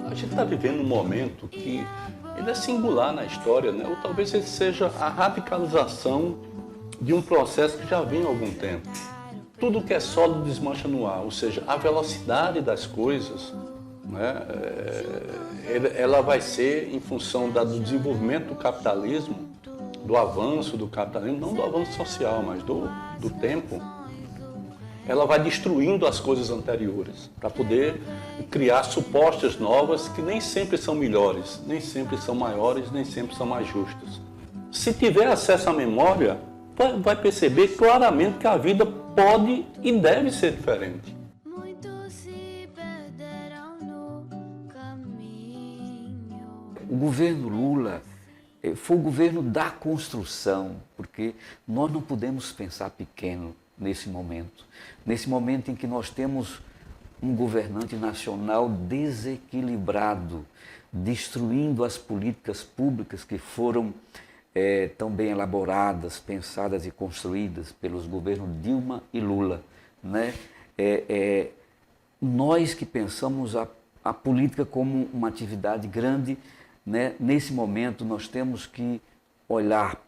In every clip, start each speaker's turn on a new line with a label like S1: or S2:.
S1: A gente está vivendo um momento que ele é singular na história, né? Ou talvez ele seja a radicalização de um processo que já vem há algum tempo. Tudo que é sólido desmancha no ar, ou seja, a velocidade das coisas, né? Ela vai ser em função do desenvolvimento do capitalismo, do avanço do capitalismo, não do avanço social, mas do tempo. Ela vai destruindo as coisas anteriores para poder criar supostas novas que nem sempre são melhores, nem sempre são maiores, nem sempre são mais justas. Se tiver acesso à memória, vai perceber claramente que a vida pode e deve ser diferente.
S2: O governo Lula foi o governo da construção, porque nós não podemos pensar pequeno nesse momento em que nós temos um governante nacional desequilibrado, destruindo as políticas públicas que foram tão bem elaboradas, pensadas e construídas pelos governos Dilma e Lula, né? Nós que pensamos a política como uma atividade grande, né? Nesse momento nós temos que olhar,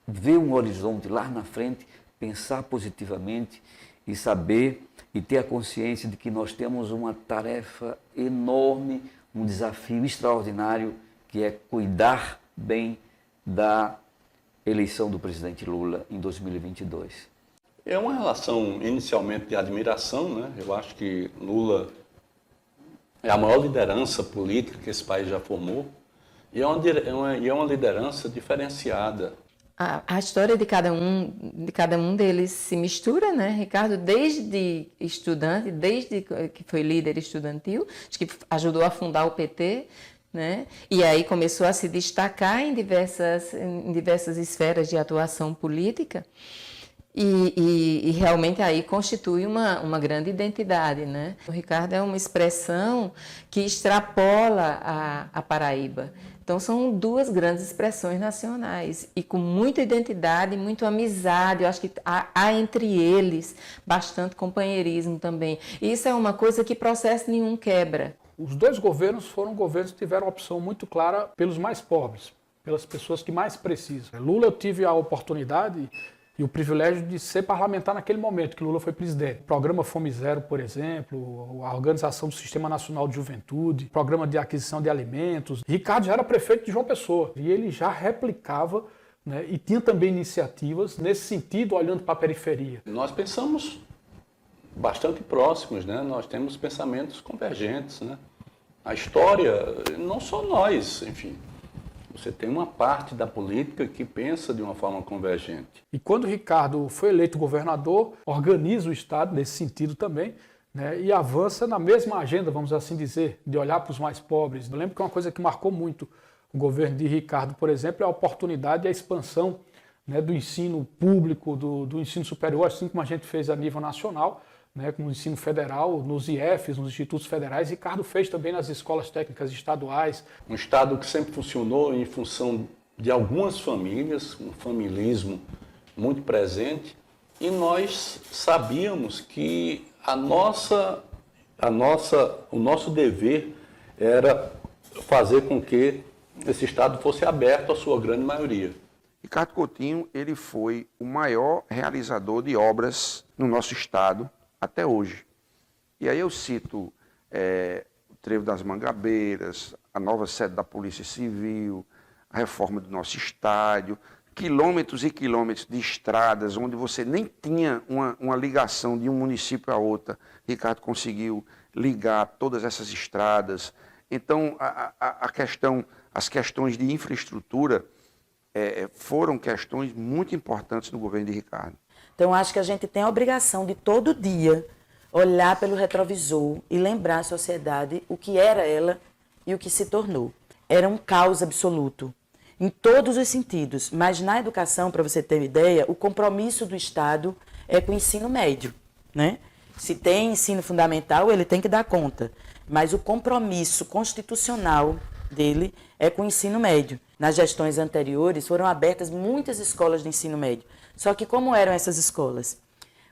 S2: ver um horizonte lá na frente, pensar positivamente e saber e ter a consciência de que nós temos uma tarefa enorme, um desafio extraordinário, que é cuidar bem da eleição do presidente Lula em 2022.
S1: É uma relação inicialmente de admiração, né? Eu acho que Lula é a maior liderança política que esse país já formou e é uma liderança diferenciada.
S3: A história de cada um deles se mistura, né, Ricardo? Desde estudante, desde que foi líder estudantil, acho que ajudou a fundar o PT, né? E aí começou a se destacar em diversas esferas de atuação política. E realmente aí constitui uma grande identidade, né? O Ricardo é uma expressão que extrapola a Paraíba. Então são duas grandes expressões nacionais e com muita identidade, muita amizade. Eu acho que há entre eles bastante companheirismo também. E isso é uma coisa que processo nenhum quebra.
S4: Os dois governos foram governos que tiveram uma opção muito clara pelos mais pobres, pelas pessoas que mais precisam. Lula, eu tive a oportunidade e o privilégio de ser parlamentar naquele momento que Lula foi presidente. O programa Fome Zero, por exemplo, a organização do Sistema Nacional de Juventude, programa de aquisição de alimentos. Ricardo já era prefeito de João Pessoa e ele já replicava, né, e tinha também iniciativas nesse sentido, olhando para a periferia.
S1: Nós pensamos bastante próximos, né? Nós temos pensamentos convergentes, né? A história, não só nós, enfim. Você tem uma parte da política que pensa de uma forma convergente.
S4: E quando o Ricardo foi eleito governador, organiza o Estado nesse sentido também, né, e avança na mesma agenda, vamos assim dizer, de olhar para os mais pobres. Eu lembro que uma coisa que marcou muito o governo de Ricardo, por exemplo, é a oportunidade e a expansão, né, do ensino público, do ensino superior, assim como a gente fez a nível nacional, né, no ensino federal, nos IFs, nos institutos federais. Ricardo fez também nas escolas técnicas estaduais.
S1: Um Estado que sempre funcionou em função de algumas famílias, um familismo muito presente, e nós sabíamos que o nosso dever era fazer com que esse Estado fosse aberto à sua grande maioria.
S5: Ricardo Coutinho, ele foi o maior realizador de obras no nosso Estado até hoje. E aí eu cito o Trevo das Mangabeiras, a nova sede da Polícia Civil, a reforma do nosso estádio, quilômetros e quilômetros de estradas onde você nem tinha uma ligação de um município a outra. Ricardo conseguiu ligar todas essas estradas. Então, as questões de infraestrutura foram questões muito importantes no governo de Ricardo.
S6: Então, acho que a gente tem a obrigação de todo dia olhar pelo retrovisor e lembrar à sociedade o que era ela e o que se tornou. Era um caos absoluto, em todos os sentidos. Mas na educação, para você ter uma ideia, o compromisso do Estado é com o ensino médio, né? Se tem ensino fundamental, ele tem que dar conta. Mas o compromisso constitucional dele é com o ensino médio. Nas gestões anteriores foram abertas muitas escolas de ensino médio. Só que como eram essas escolas?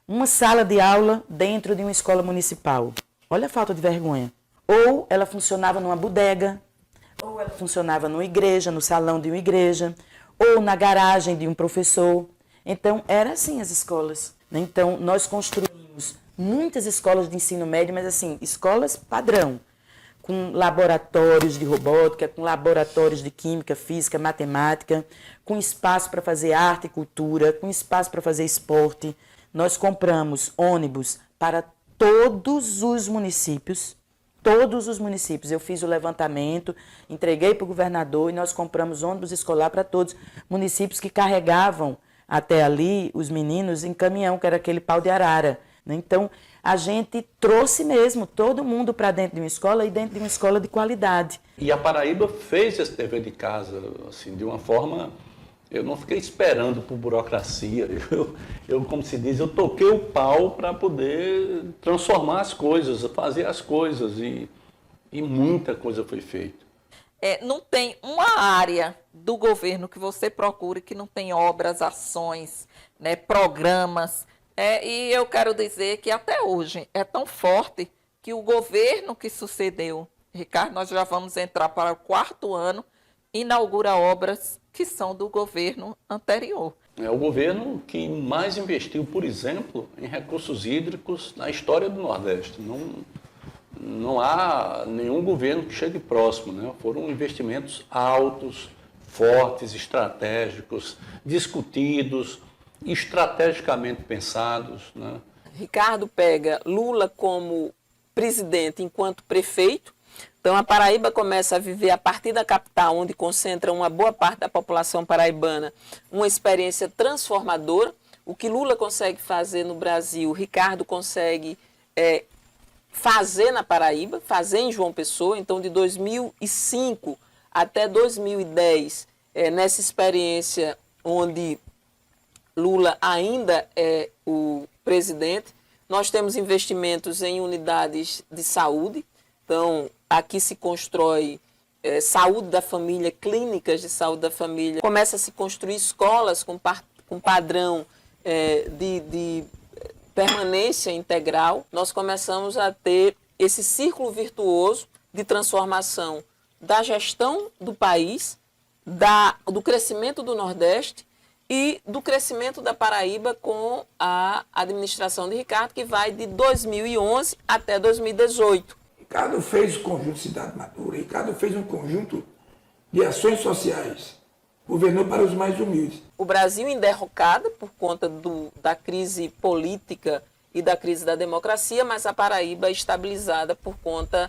S6: Uma sala de aula dentro de uma escola municipal. Olha a falta de vergonha. Ou ela funcionava numa bodega, ou ela funcionava numa igreja, no salão de uma igreja, ou na garagem de um professor. Então, era assim as escolas. Então, nós construímos muitas escolas de ensino médio, mas assim, escolas padrão, com laboratórios de robótica, com laboratórios de química, física, matemática, com espaço para fazer arte e cultura, com espaço para fazer esporte. Nós compramos ônibus para todos os municípios. Todos os municípios. Eu fiz o levantamento, entreguei para o governador e nós compramos ônibus escolar para todos os municípios que carregavam até ali os meninos em caminhão, que era aquele pau de arara. Então, a gente trouxe mesmo todo mundo para dentro de uma escola e dentro de uma escola de qualidade.
S1: E a Paraíba fez esse dever de casa, assim, de uma forma... Eu não fiquei esperando por burocracia. Eu, como se diz, eu toquei o pau para poder transformar as coisas, fazer as coisas. E muita coisa foi feita.
S7: Não tem uma área do governo que você procure que não tem obras, ações, né, programas. E eu quero dizer que até hoje é tão forte que o governo que sucedeu, Ricardo, nós já vamos entrar para o 4º ano, inaugura obras que são do governo anterior.
S1: É o governo que mais investiu, por exemplo, em recursos hídricos na história do Nordeste. Não há nenhum governo que chegue próximo, né? Foram investimentos altos, fortes, estratégicos, discutidos, estrategicamente pensados, né?
S8: Ricardo pega Lula como presidente enquanto prefeito. Então, a Paraíba começa a viver, a partir da capital, onde concentra uma boa parte da população paraibana, uma experiência transformadora. O que Lula consegue fazer no Brasil, Ricardo consegue fazer na Paraíba, fazer em João Pessoa. Então, de 2005 até 2010, nessa experiência onde Lula ainda é o presidente, nós temos investimentos em unidades de saúde. Então, aqui se constrói saúde da família, clínicas de saúde da família. Começa a se construir escolas com padrão de permanência integral. Nós começamos a ter esse círculo virtuoso de transformação da gestão do país, do crescimento do Nordeste e do crescimento da Paraíba com a administração de Ricardo, que vai de 2011 até 2018.
S9: Ricardo fez o conjunto Cidade Madura, Ricardo fez um conjunto de ações sociais, governou para os mais humildes.
S8: O Brasil em derrocada por conta da crise política e da crise da democracia, mas a Paraíba estabilizada por conta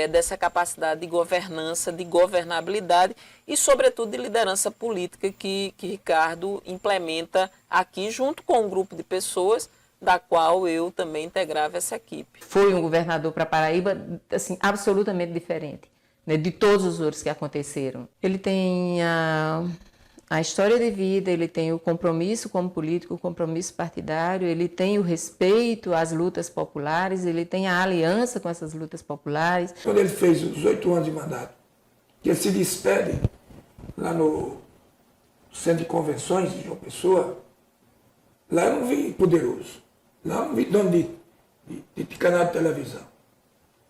S8: dessa capacidade de governança, de governabilidade e, sobretudo, de liderança política que Ricardo implementa aqui junto com um grupo de pessoas da qual eu também integrava essa equipe.
S3: Foi um governador para Paraíba assim, absolutamente diferente, né, de todos os outros que aconteceram. Ele tem a história de vida, ele tem o compromisso como político, o compromisso partidário, ele tem o respeito às lutas populares, ele tem a aliança com essas lutas populares.
S9: Quando ele fez os 8 anos de mandato, que ele se despede lá no Centro de Convenções de João Pessoa, lá eu não vi poderoso. Lá eu não vi dono de canal de televisão.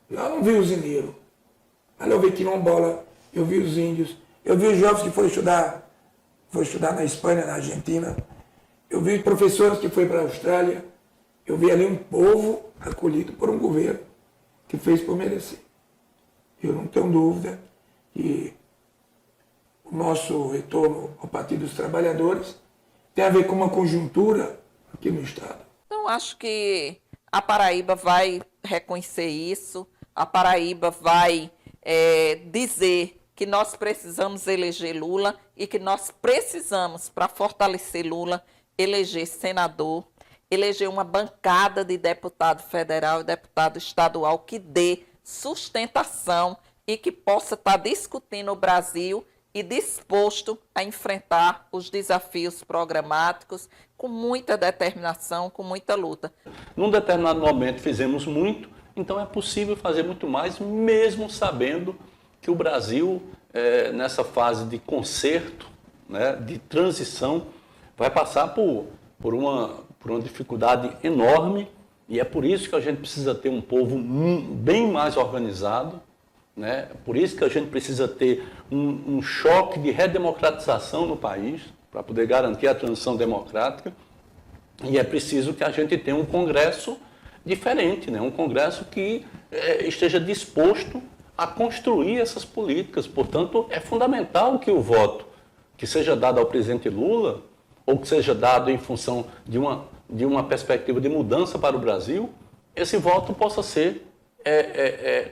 S9: Lá eu não vi usineiro. Lá eu vi quilombola, eu vi os índios, eu vi os jovens que foram estudar na Espanha, na Argentina. Eu vi professores que foram para a Austrália. Eu vi ali um povo acolhido por um governo que fez por merecer. Eu não tenho dúvida que o nosso retorno ao Partido dos Trabalhadores tem a ver com uma conjuntura aqui no Estado.
S7: Então, acho que a Paraíba vai reconhecer isso, a Paraíba vai dizer que nós precisamos eleger Lula e que nós precisamos, para fortalecer Lula, eleger senador, eleger uma bancada de deputado federal e deputado estadual que dê sustentação e que possa estar discutindo o Brasil e disposto a enfrentar os desafios programáticos com muita determinação, com muita luta.
S1: Num determinado momento fizemos muito, então é possível fazer muito mais, mesmo sabendo que o Brasil, nessa fase de conserto, né, de transição, vai passar por uma dificuldade enorme E é por isso que a gente precisa ter um povo bem mais organizado, né? Por isso que a gente precisa ter um choque de redemocratização no país, para poder garantir a transição democrática. E é preciso que a gente tenha um Congresso diferente, né? Um Congresso que esteja disposto a construir essas políticas. Portanto, é fundamental que o voto que seja dado ao presidente Lula, ou que seja dado em função de uma perspectiva de mudança para o Brasil, esse voto possa ser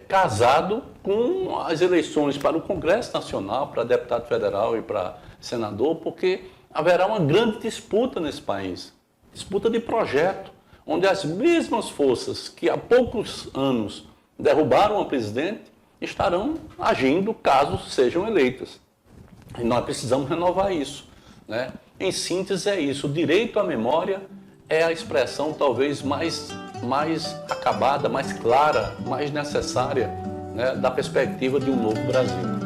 S1: casado com as eleições para o Congresso Nacional, para deputado federal e para senador, porque haverá uma grande disputa nesse país, disputa de projeto, onde as mesmas forças que há poucos anos derrubaram a presidente estarão agindo caso sejam eleitas. E nós precisamos renovar isso, né? Em síntese é isso, o direito à memória é a expressão talvez mais acabada, mais clara, mais necessária, né, da perspectiva de um novo Brasil.